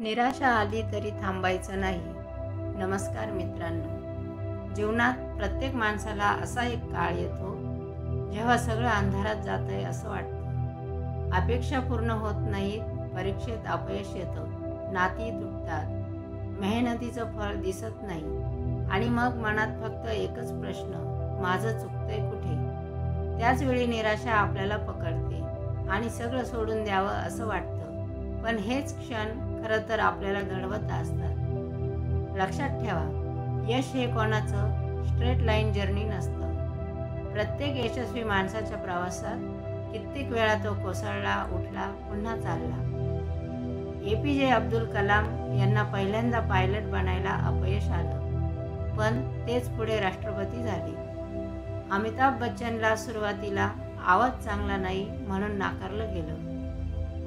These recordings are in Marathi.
निराशा आली तरी थांबायचं नाही. नमस्कार मित्रांनो. जीवनात प्रत्येक माणसाला असा एक काळ येतो जेव्हा सगळं अंधारात जातंय असं वाटतं. अपेक्षा पूर्ण होत नाहीत, परीक्षेत अपयश येतं, नाती तुटतात, मेहनतीचं फळ दिसत नाही आणि मग मनात फक्त एकच प्रश्न, माझं चुकतंय कुठे? त्याच वेळी निराशा आपल्याला पकडते आणि सगळं सोडून द्यावं असं वाटतं. पण हेच क्षण खरं तर आपल्याला घडवत असतात. लक्षात ठेवा, यश हे कोणाचं स्ट्रेट लाईन जर्नी नसतं. प्रत्येक यशस्वी माणसाच्या प्रवासात कित्येक वेळा तो कोसळला, उठला, पुन्हा चालला. APJ अब्दुल कलाम यांना पहिल्यांदा पायलट बनायला अपयश आलं, पण तेच पुढे राष्ट्रपती झाले. अमिताभ बच्चनला सुरुवातीला आवाज चांगला नाही म्हणून नाकारलं गेलं,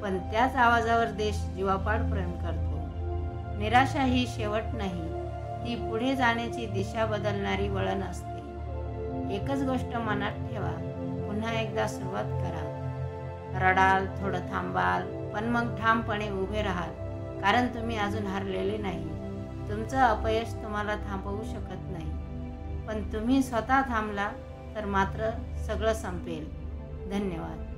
पण त्याच आवाजावर देश जीवापाड प्रेम करतो. निराशा ही शेवट नाही, ती पुढे जाण्याची दिशा बदलणारी वळण असते. एकच गोष्ट मनात ठेवा, पुन्हा एकदा सुरुवात करा. रडाल, थोडं थांबाल, पण मग ठामपणे उभे राहाल, कारण तुम्ही अजून हरलेले नाही. तुमचं अपयश तुम्हाला थांबवू शकत नाही, पण तुम्ही स्वतः थांबला तर मात्र सगळं संपेल. धन्यवाद.